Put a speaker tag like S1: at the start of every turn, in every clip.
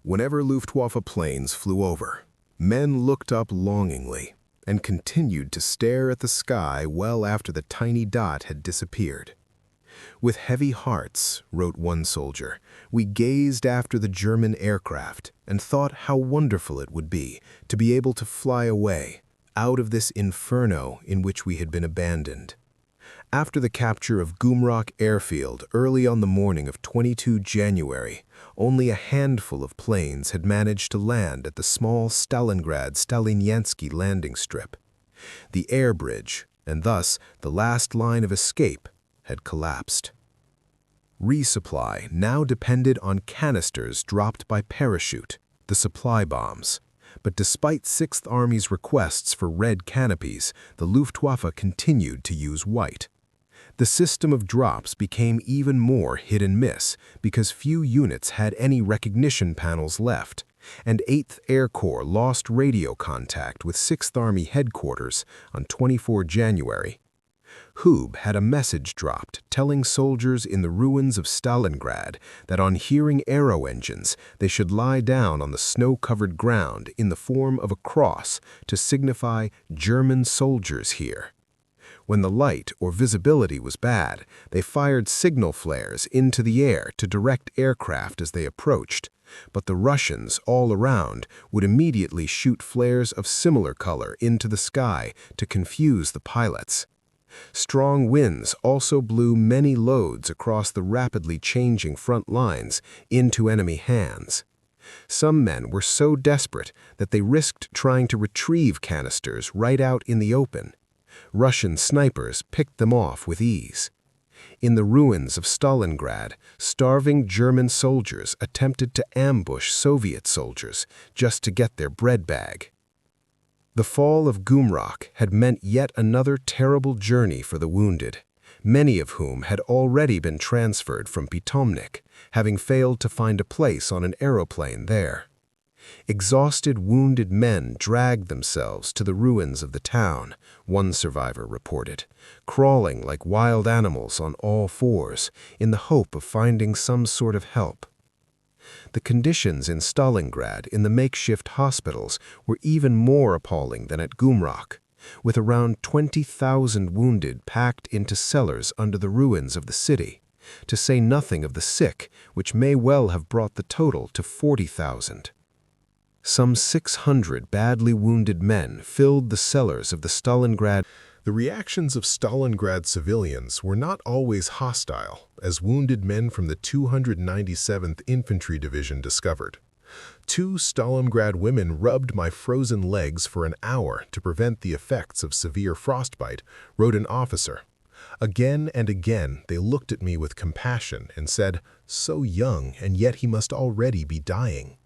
S1: Whenever Luftwaffe planes flew over, men looked up longingly and continued to stare at the sky well after the tiny dot had disappeared. "With heavy hearts," wrote one soldier, "we gazed after the German aircraft and thought how wonderful it would be to be able to fly away, out of this inferno in which we had been abandoned." After the capture of Gumrak airfield early on the morning of 22 January, only a handful of planes had managed to land at the small Stalingrad-Stalinyansky landing strip. The air bridge, and thus the last line of escape, had collapsed. Resupply now depended on canisters dropped by parachute, the supply bombs. But despite Sixth Army's requests for red canopies, the Luftwaffe continued to use white. The system of drops became even more hit and miss because few units had any recognition panels left, and 8th Air Corps lost radio contact with 6th Army headquarters on 24 January. Hoob had a message dropped telling soldiers in the ruins of Stalingrad that on hearing aero engines, they should lie down on the snow-covered ground in the form of a cross to signify German soldiers here. When the light or visibility was bad, they fired signal flares into the air to direct aircraft as they approached, but the Russians all around would immediately shoot flares of similar color into the sky to confuse the pilots. Strong winds also blew many loads across the rapidly changing front lines into enemy hands. Some men were so desperate that they risked trying to retrieve canisters right out in the open. Russian snipers picked them off with ease. In the ruins of Stalingrad, starving German soldiers attempted to ambush Soviet soldiers just to get their bread bag. The fall of Gumrak had meant yet another terrible journey for the wounded, many of whom had already been transferred from Pitomnik, having failed to find a place on an aeroplane there. Exhausted wounded men dragged themselves to the ruins of the town, one survivor reported, crawling like wild animals on all fours in the hope of finding some sort of help. The conditions in Stalingrad in the makeshift hospitals were even more appalling than at Gumrak, with around 20,000 wounded packed into cellars under the ruins of the city, to say nothing of the sick, which may well have brought the total to 40,000. Some 600 badly wounded men filled the cellars of the Stalingrad.
S2: The reactions of Stalingrad civilians were not always hostile, as wounded men from the 297th Infantry Division discovered. 2 Stalingrad women rubbed my frozen legs for an hour to prevent the effects of severe frostbite, wrote an officer. Again and again they looked at me with compassion and said, "So young, and yet he must already be dying."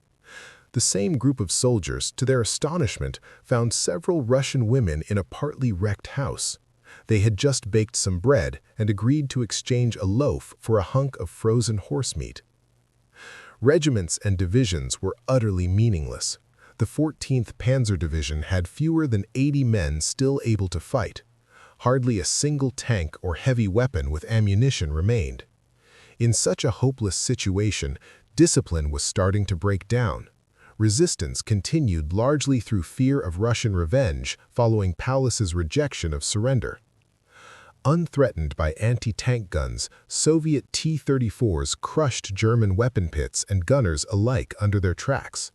S2: The same group of soldiers, to their astonishment, found several Russian women in a partly wrecked house. They had just baked some bread and agreed to exchange a loaf for a hunk of frozen horse meat. Regiments and divisions were utterly meaningless. The 14th Panzer Division had fewer than 80 men still able to fight. Hardly a single tank or heavy weapon with ammunition remained. In such a hopeless situation, discipline was starting to break down. Resistance continued largely through fear of Russian revenge following Paulus's rejection of surrender. Unthreatened by anti-tank guns, Soviet T-34s crushed German weapon pits and gunners alike under their tracks.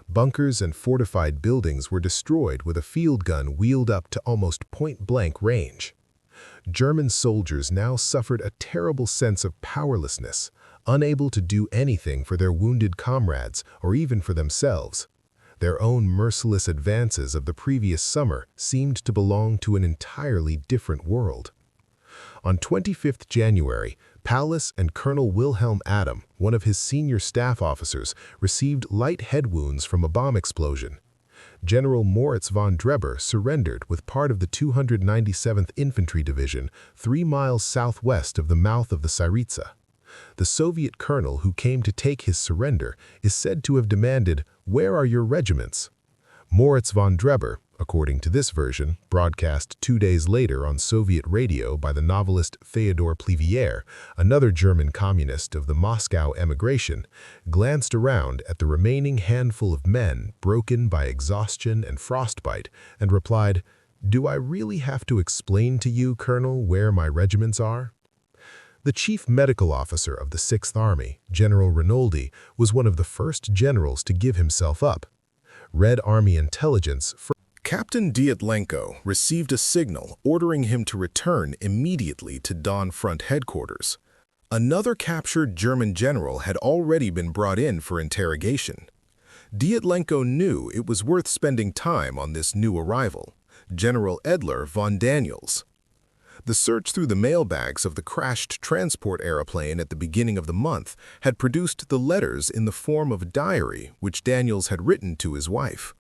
S2: Bunkers and fortified buildings were destroyed with a field gun wheeled up to almost point-blank range. German soldiers now suffered a terrible sense of powerlessness, unable to do anything for their wounded comrades or even for themselves. Their own merciless advances of the previous summer seemed to belong to an entirely different world. On 25 January, Paulus and Colonel Wilhelm Adam, one of his senior staff officers, received light head wounds from a bomb explosion. General Moritz von Dreber surrendered with part of the 297th Infantry Division 3 miles southwest of the mouth of the Syriza. The Soviet colonel who came to take his surrender is said to have demanded, "Where are your regiments?" Moritz von Dreber, according to this version, broadcast 2 days later on Soviet radio by the novelist Fyodor Plevierre, another German communist of the Moscow emigration, glanced around at the remaining handful of men broken by exhaustion and frostbite and replied, "Do I really have to explain to you, Colonel, where my regiments are?" The chief medical officer of the Sixth Army, General Rinaldi, was one of the first generals to give himself up. Red Army intelligence
S1: Captain Dyatlenko received a signal ordering him to return immediately to Don Front headquarters. Another captured German general had already been brought in for interrogation. Dyatlenko knew it was worth spending time on this new arrival, General Edler von Daniels. The search through the mailbags of the crashed transport aeroplane at the beginning of the month had produced the letters in the form of a diary which Daniels had written to his wife.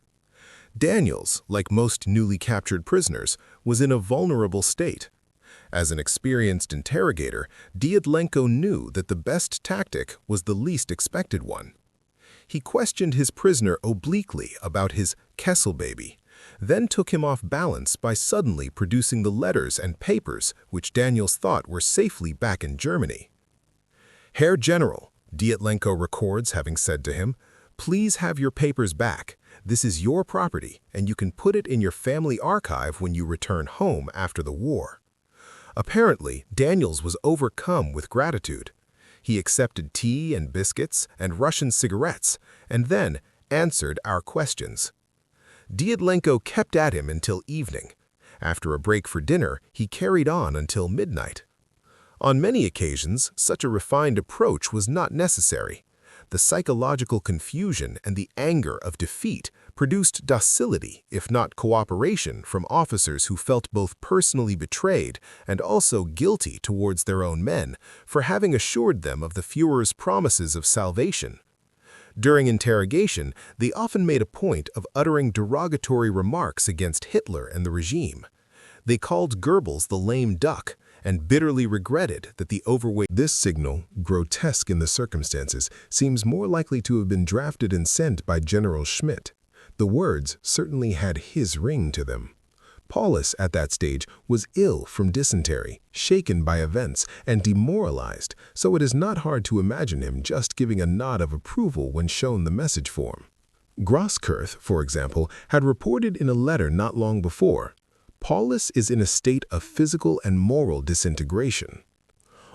S1: Daniels, like most newly captured prisoners, was in a vulnerable state. As an experienced interrogator, Dyatlenko knew that the best tactic was the least expected one. He questioned his prisoner obliquely about his Kessel baby, then took him off balance by suddenly producing the letters and papers which Daniels thought were safely back in Germany. "Herr General," Dyatlenko records having said to him, "please have your papers back. This is your property, and you can put it in your family archive when you return home after the war." Apparently, Daniels was overcome with gratitude. He accepted tea and biscuits and Russian cigarettes, and then answered our questions. Dyatlenko kept at him until evening. After a break for dinner, he carried on until midnight. On many occasions, such a refined approach was not necessary. The psychological confusion and the anger of defeat produced docility, if not cooperation, from officers who felt both personally betrayed and also guilty towards their own men for having assured them of the Führer's promises of salvation. During interrogation, they often made a point of uttering derogatory remarks against Hitler and the regime. They called Goebbels the lame duck and bitterly regretted that the overweight. This signal, grotesque in the circumstances, seems more likely to have been drafted and sent by General Schmidt. The words certainly had his ring to them. Paulus, at that stage, was ill from dysentery, shaken by events, and demoralized, so it is not hard to imagine him just giving a nod of approval when shown the message form. Grosskirch, for example, had reported in a letter not long before, "Paulus is in a state of physical and moral disintegration."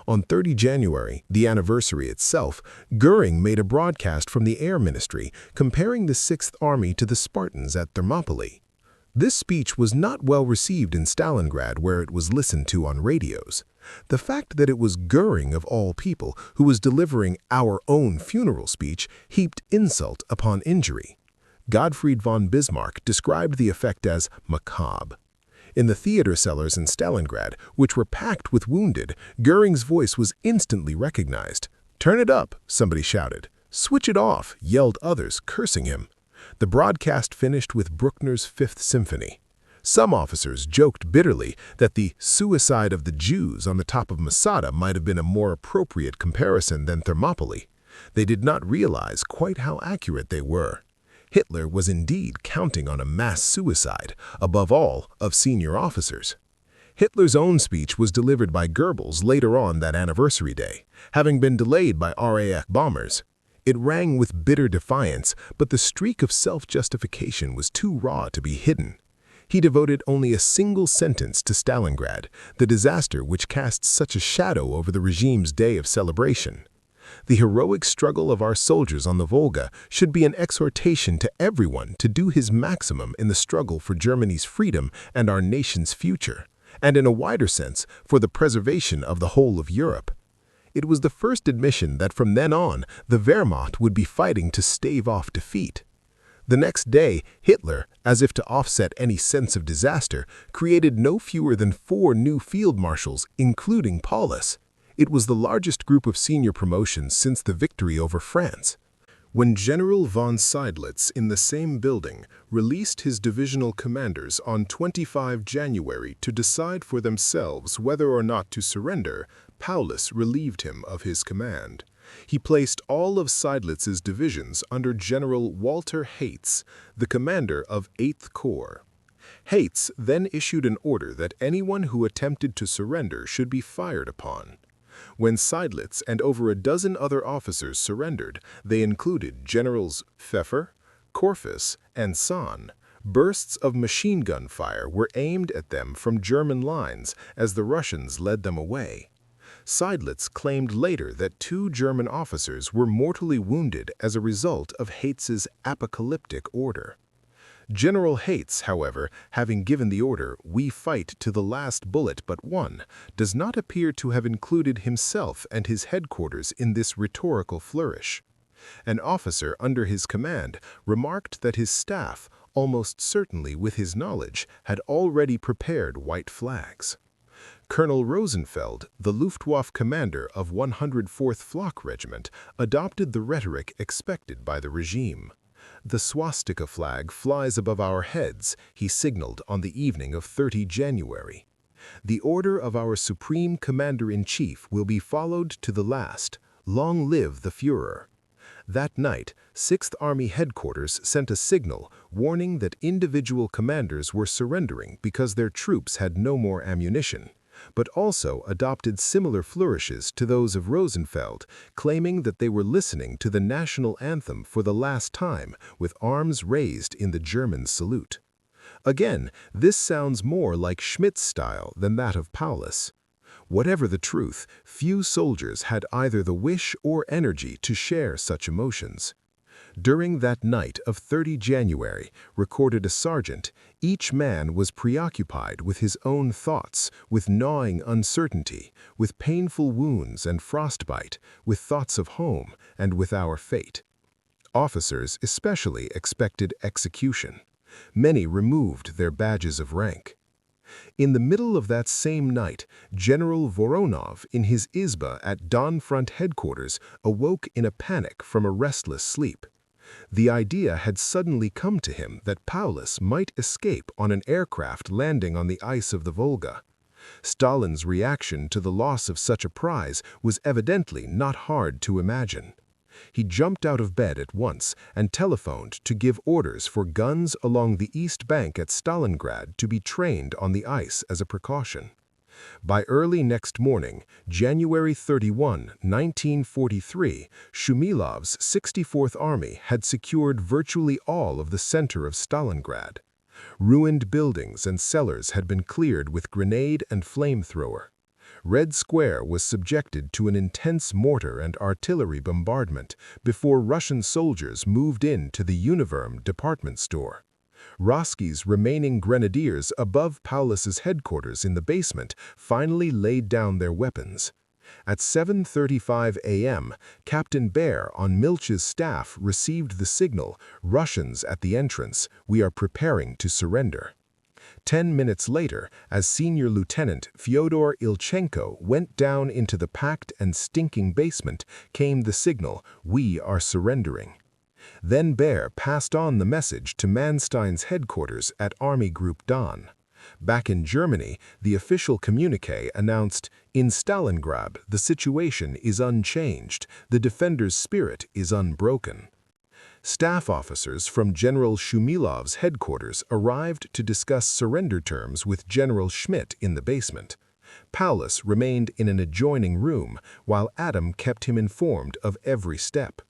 S1: On 30 January, the anniversary itself, Goering made a broadcast from the Air Ministry comparing the Sixth Army to the Spartans at Thermopylae. This speech was not well received in Stalingrad, where it was listened to on radios. The fact that it was Goering, of all people, who was delivering our own funeral speech heaped insult upon injury. Gottfried von Bismarck described the effect as macabre. In the theater cellars in Stalingrad, which were packed with wounded, Goering's voice was instantly recognized. "Turn it up," somebody shouted. "Switch it off," yelled others, cursing him. The broadcast finished with Bruckner's Fifth Symphony. Some officers joked bitterly that the suicide of the Jews on the top of Masada might have been a more appropriate comparison than Thermopylae. They did not realize quite how accurate they were. Hitler was indeed counting on a mass suicide, above all, of senior officers. Hitler's own speech was delivered by Goebbels later on that anniversary day, having been delayed by RAF bombers. It rang with bitter defiance, but the streak of self-justification was too raw to be hidden. He devoted only a single sentence to Stalingrad, the disaster which cast such a shadow over the regime's day of celebration. The heroic struggle of our soldiers on the Volga should be an exhortation to everyone to do his maximum in the struggle for Germany's freedom and our nation's future, and in a wider sense, for the preservation of the whole of Europe. It was the first admission that from then on, the Wehrmacht would be fighting to stave off defeat. The next day, Hitler, as if to offset any sense of disaster, created no fewer than 4 new field marshals, including Paulus. It was the largest group of senior promotions since the victory over France. When General von Seydlitz in the same building released his divisional commanders on 25 January to decide for themselves whether or not to surrender, Paulus relieved him of his command. He placed all of Seydlitz's divisions under General Walter Heitz, the commander of 8th Corps.
S2: Heitz then issued an order that anyone who attempted to surrender should be fired upon. When Seydlitz and over a dozen other officers surrendered, they included Generals Pfeffer, Korfus, and Sahn. Bursts of machine gun fire were aimed at them from German lines as the Russians led them away. Seydlitz claimed later that 2 German officers were mortally wounded as a result of Heitz's apocalyptic order. General Heitz, however, having given the order, "We fight to the last bullet but one," does not appear to have included himself and his headquarters in this rhetorical flourish. An officer under his command remarked that his staff, almost certainly with his knowledge, had already prepared white flags. Colonel Rosenfeld, the Luftwaffe commander of 104th Flak Regiment, adopted the rhetoric expected by the regime. "The swastika flag flies above our heads," he signaled on the evening of 30 January. "The order of our Supreme Commander-in-Chief will be followed to the last. Long live the Führer." That night, 6th Army Headquarters sent a signal warning that individual commanders were surrendering because their troops had no more ammunition, but also adopted similar flourishes to those of Rosenfeld, claiming that they were listening to the national anthem for the last time with arms raised in the German salute. Again, this sounds more like Schmidt's style than that of Paulus. Whatever the truth, few soldiers had either the wish or energy to share such emotions. During that night of 30 January, recorded a sergeant, each man was preoccupied with his own thoughts, with gnawing uncertainty, with painful wounds and frostbite, with thoughts of home and with our fate. Officers especially expected execution. Many removed their badges of rank. In the middle of that same night, General Voronov, in his izba at Don Front headquarters, awoke in a panic from a restless sleep. The idea had suddenly come to him that Paulus might escape on an aircraft landing on the ice of the Volga. Stalin's reaction to the loss of such a prize was evidently not hard to imagine. He jumped out of bed at once and telephoned to give orders for guns along the east bank at Stalingrad to be trained on the ice as a precaution. By early next morning, January 31, 1943, Shumilov's 64th Army had secured virtually all of the center of Stalingrad. Ruined buildings and cellars had been cleared with grenade and flamethrower. Red Square was subjected to an intense mortar and artillery bombardment before Russian soldiers moved in to the Uniform department store. Roski's remaining grenadiers above Paulus's headquarters in the basement finally laid down their weapons. At 7:35 a.m., Captain Baer on Milch's staff received the signal, "Russians at the entrance, we are preparing to surrender." 10 minutes later, as Senior Lieutenant Fyodor Ilchenko went down into the packed and stinking basement, came the signal, "We are surrendering." Then Baer passed on the message to Manstein's headquarters at Army Group Don. Back in Germany, the official communiqué announced, "In Stalingrad, the situation is unchanged. The defenders' spirit is unbroken." Staff officers from General Shumilov's headquarters arrived to discuss surrender terms with General Schmidt in the basement. Paulus remained in an adjoining room, while Adam kept him informed of every step.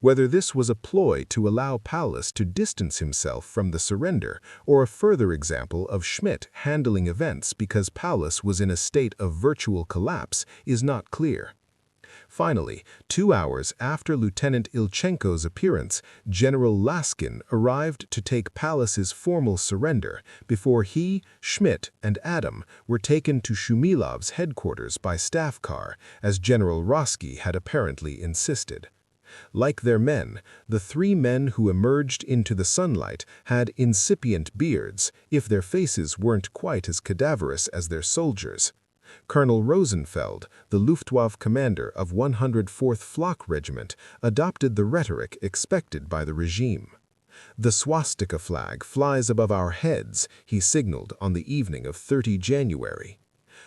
S2: Whether this was a ploy to allow Paulus to distance himself from the surrender, or a further example of Schmidt handling events because Paulus was in a state of virtual collapse, is not clear. Finally, 2 hours after Lieutenant Ilchenko's appearance, General Laskin arrived to take Paulus's formal surrender before he, Schmidt, and Adam were taken to Shumilov's headquarters by staff car, as General Roski had apparently insisted. Like their men, the 3 men who emerged into the sunlight had incipient beards, if their faces weren't quite as cadaverous as their soldiers. Colonel Rosenfeld, the Luftwaffe commander of 104th Flak Regiment, adopted the rhetoric expected by the regime. "The swastika flag flies above our heads," he signaled on the evening of 30 January.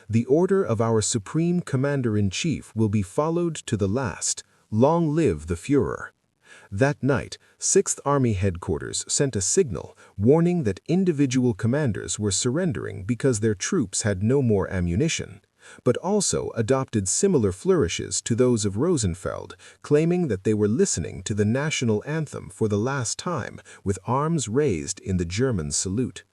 S2: "The order of our Supreme Commander-in-Chief will be followed to the last. Long live the Führer."
S1: That night, 6th Army Headquarters sent a signal warning that individual commanders were surrendering because their troops had no more ammunition, but also adopted similar flourishes to those of Rosenfeld, claiming that they were listening to the national anthem for the last time with arms raised in the German salute.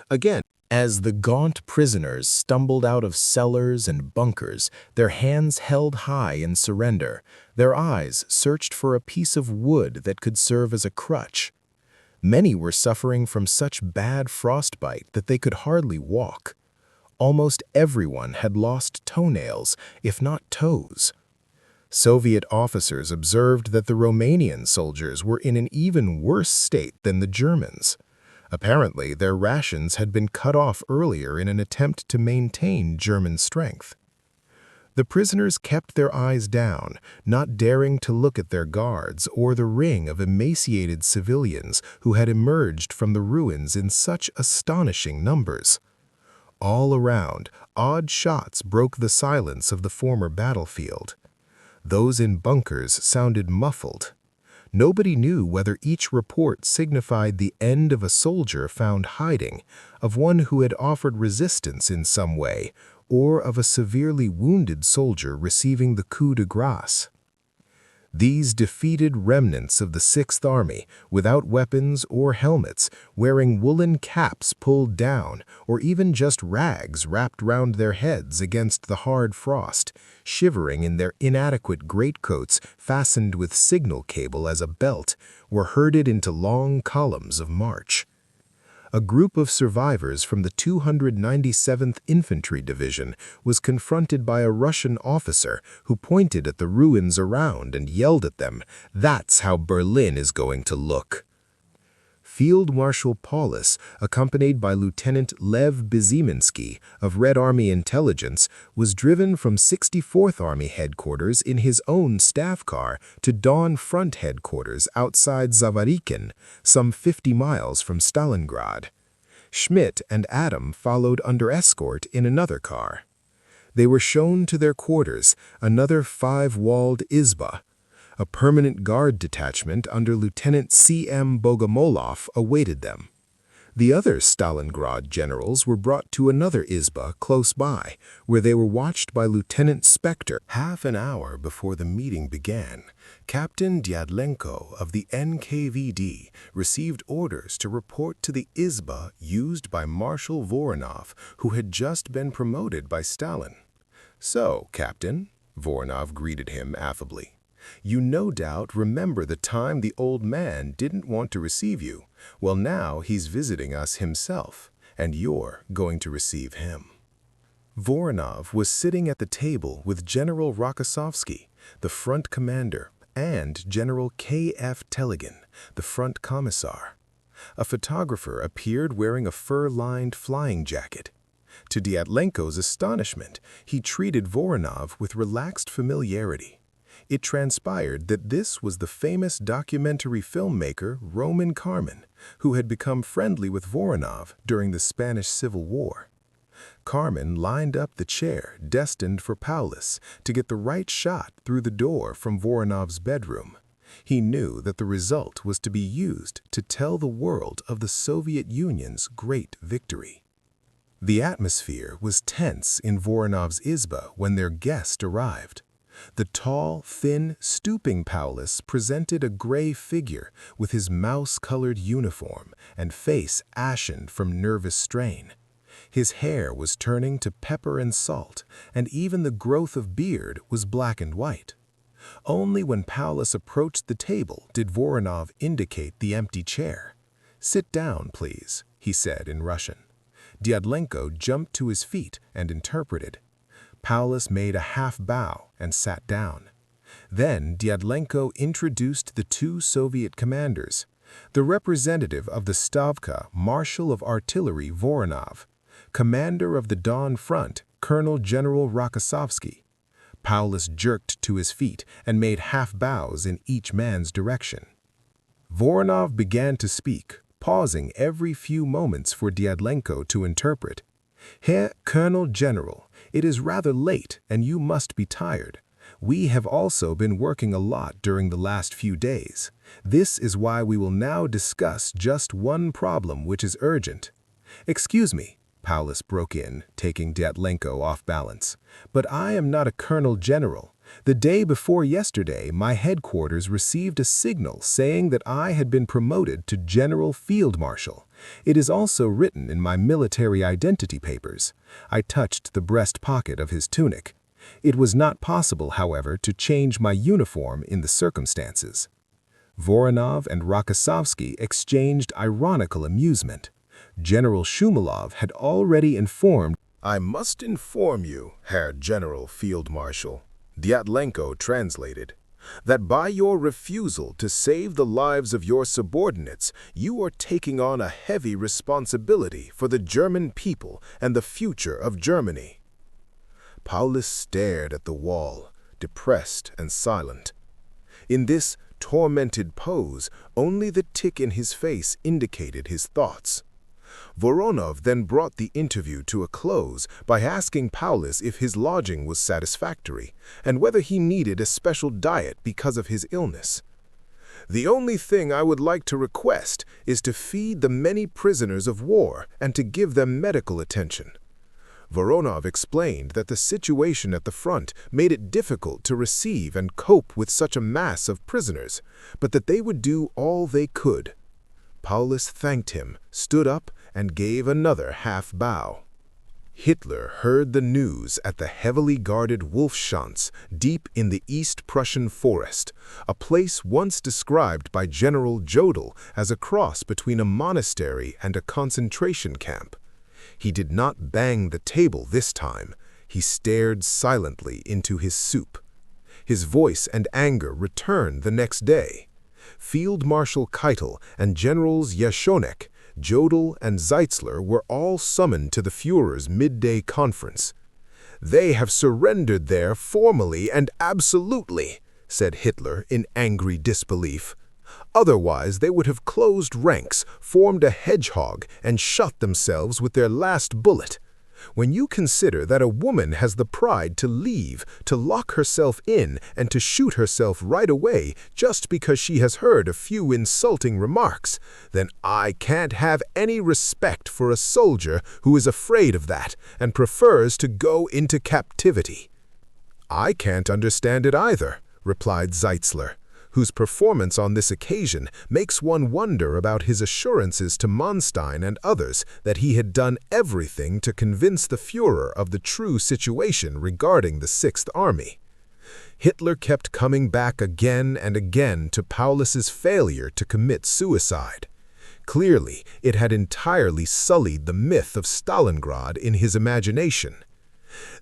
S1: Again,
S3: as the gaunt prisoners stumbled out of cellars and bunkers, their hands held high in surrender, their eyes searched for a piece of wood that could serve as a crutch. Many were suffering from such bad frostbite that they could hardly walk. Almost everyone had lost toenails, if not toes. Soviet officers observed that the Romanian soldiers were in an even worse state than the Germans. Apparently, their rations had been cut off earlier in an attempt to maintain German strength. The prisoners kept their eyes down, not daring to look at their guards or the ring of emaciated civilians who had emerged from the ruins in such astonishing numbers. All around, odd shots broke the silence of the former battlefield. Those in bunkers sounded muffled. Nobody knew whether each report signified the end of a soldier found hiding, of one who had offered resistance in some way, or of a severely wounded soldier receiving the coup de grâce. These defeated remnants of the 6th Army, without weapons or helmets, wearing woolen caps pulled down, or even just rags wrapped round their heads against the hard frost, shivering in their inadequate greatcoats fastened with signal cable as a belt, were herded into long columns of march. A group of survivors from the 297th Infantry Division was confronted by a Russian officer who pointed at the ruins around and yelled at them, "That's how Berlin is going to look." Field Marshal Paulus, accompanied by Lieutenant Lev Beziminski of Red Army Intelligence, was driven from 64th Army Headquarters in his own staff car to Dawn Front Headquarters outside Zavarikin, some 50 miles from Stalingrad. Schmidt and Adam followed under escort in another car. They were shown to their quarters, another 5-walled izba. A permanent guard detachment under Lieutenant C.M. Bogomolov awaited them. The other Stalingrad generals were brought to another izba close by, where they were watched by Lieutenant Spector. Half an hour before the meeting began, Captain Dyadlenko of the NKVD received orders to report to the izba used by Marshal Voronov, who had just been promoted by Stalin. "So, Captain," Voronov greeted him affably, "you no doubt remember the time the old man didn't want to receive you. Well, now he's visiting us himself, and you're going to receive him." Voronov was sitting at the table with General Rokossovsky, the front commander, and General K.F. Telegin, the front commissar. A photographer appeared wearing a fur-lined flying jacket. To Dyadlenko's astonishment, he treated Voronov with relaxed familiarity. It transpired that this was the famous documentary filmmaker Roman Carmen, who had become friendly with Voronov during the Spanish Civil War. Carmen lined up the chair destined for Paulus to get the right shot through the door from Voronov's bedroom. He knew that the result was to be used to tell the world of the Soviet Union's great victory. The atmosphere was tense in Voronov's izba when their guest arrived. The tall, thin, stooping Paulus presented a gray figure with his mouse-colored uniform and face ashen from nervous strain. His hair was turning to pepper and salt, and even the growth of beard was black and white. Only when Paulus approached the table did Voronov indicate the empty chair. "Sit down, please," he said in Russian. Dyadlenko jumped to his feet and interpreted. Paulus made a half bow and sat down. Then Dyadlenko introduced the two Soviet commanders, the representative of the Stavka, Marshal of Artillery Voronov, commander of the Don Front, Colonel General Rokossovsky. Paulus jerked to his feet and made half bows in each man's direction. Voronov began to speak, pausing every few moments for Dyadlenko to interpret. "Herr Colonel General, it is rather late and you must be tired.
S1: We have also been working a lot during the last few days. This is why we will now discuss just one problem which is urgent. Excuse me, Paulus broke in, taking Dyatlenko off balance. But I am not a colonel general. The day before yesterday, my headquarters received a signal saying that I had been promoted to general field marshal. It is also written in my military identity papers. I touched the breast pocket of his tunic. It was not possible, however, to change my uniform in the circumstances. Voronov and Rokossovsky exchanged ironical amusement. General Shumilov had already informed.
S2: I must inform you, Herr General Field Marshal, Dyatlenko translated, that by your refusal to save the lives of your subordinates, you are taking on a heavy responsibility for the German people and the future of Germany. Paulus stared at the wall, depressed and silent. In this tormented pose, only the tick in his face indicated his thoughts. Voronov then brought the interview to a close by asking Paulus if his lodging was satisfactory and whether he needed a special diet because of his illness. The only thing I would like to request is to feed the many prisoners of war and to give them medical attention. Voronov explained that the situation at the front made it difficult to receive and cope with such a mass of prisoners, but that they would do all they could. Paulus thanked him, stood up, and gave another half-bow. Hitler heard the news at the heavily guarded Wolfschanz, deep in the East Prussian forest, a place once described by General Jodl as a cross between a monastery and a concentration camp. He did not bang the table this time. He stared silently into his soup. His voice and anger returned the next day. Field Marshal Keitel and Generals Yashonek, Jodl, and Zeitzler were all summoned to the Führer's midday conference. "They have surrendered there formally and absolutely," said Hitler in angry disbelief. "Otherwise they would have closed ranks, formed a hedgehog, and shot themselves with their last bullet. When you consider that a woman has the pride to leave, to lock herself in, and to shoot herself right away just because she has heard a few insulting remarks, then I can't have any respect for a soldier who is afraid of that and prefers to go into captivity." "I can't understand it either," replied Zeitzler, whose performance on this occasion makes one wonder about his assurances to Manstein and others that he had done everything to convince the Führer of the true situation regarding the Sixth Army. Hitler kept coming back again and again to Paulus's failure to commit suicide. Clearly, it had entirely sullied the myth of Stalingrad in his imagination.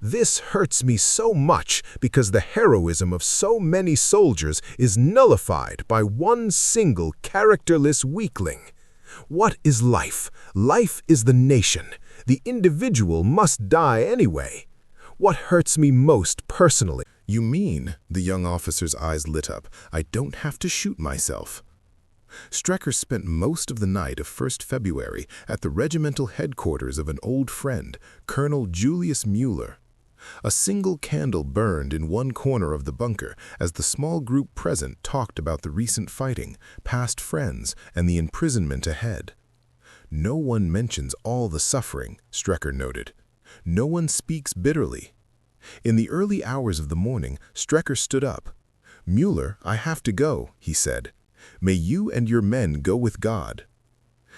S2: "This hurts me so much because the heroism of so many soldiers is nullified by one single characterless weakling. What is life? Life is the nation. The individual must die anyway. What hurts me most personally—" "You mean," the young officer's eyes lit up, "I don't have to shoot myself?" Strecker spent most of the night of 1st February at the regimental headquarters of an old friend, Colonel Julius Müller. A single candle burned in one corner of the bunker as the small group present talked about the recent fighting, past friends, and the imprisonment ahead. "No one mentions all the suffering," Strecker noted. "No one speaks bitterly." In the early hours of the morning, Strecker stood up. "Müller, I have to go," he said. "May you and your men go with God."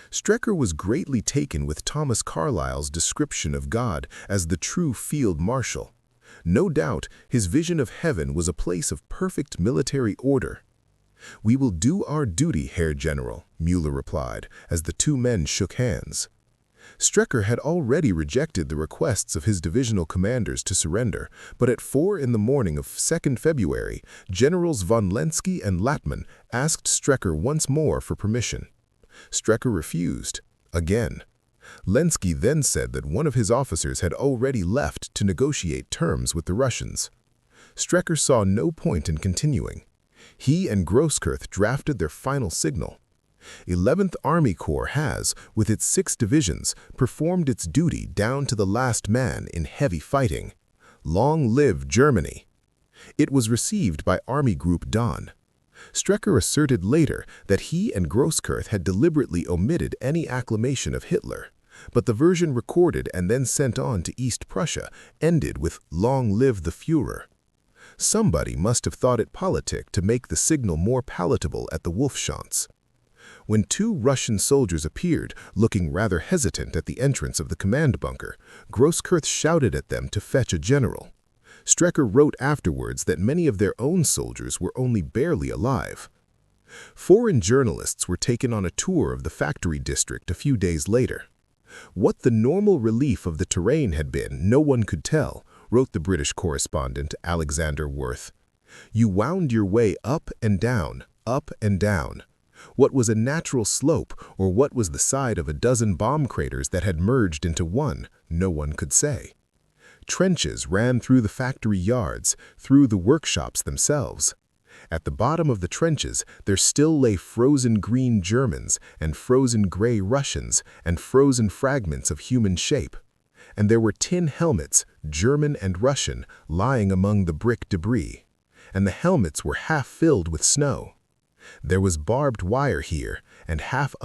S2: Strecker was greatly taken with Thomas Carlyle's description of God as the true field marshal. No doubt, his vision of heaven was a place of perfect military order. "We will do our duty, Herr General," Müller replied, as the two men shook hands. Strecker had already rejected the requests of his divisional commanders to surrender, but at 4 in the morning of 2nd February, Generals von Lenski and Latman asked Strecker once more for permission. Strecker refused, again. Lenski then said that one of his officers had already left to negotiate terms with the Russians. Strecker saw no point in continuing. He and Grosskreutz drafted their final signal. 11th Army Corps has, with its 6 divisions, performed its duty down to the last man in heavy fighting. Long live Germany! It was received by Army Group Don. Strecker asserted later that he and Grosskreutz had deliberately omitted any acclamation of Hitler, but the version recorded and then sent on to East Prussia ended with "Long live the Führer." Somebody must have thought it politic to make the signal more palatable at the Wolfschanze. When two Russian soldiers appeared, looking rather hesitant at the entrance of the command bunker, Grosskreutz shouted at them to fetch a general. Strecker wrote afterwards that many of their own soldiers were only barely alive. Foreign journalists were taken on a tour of the factory district a few days later. What the normal relief of the terrain had been, no one could tell, wrote the British correspondent Alexander Worth. You wound your way up and down, up and down. What was a natural slope, or what was the side of a dozen bomb craters that had merged into one, no one could say. Trenches ran through the factory yards, through the workshops themselves. At the bottom of the trenches, there still lay frozen green Germans and frozen gray Russians and frozen fragments of human shape. And there were tin helmets, German and Russian, lying among the brick debris. And the helmets were half filled with snow. There was barbed wire here, and half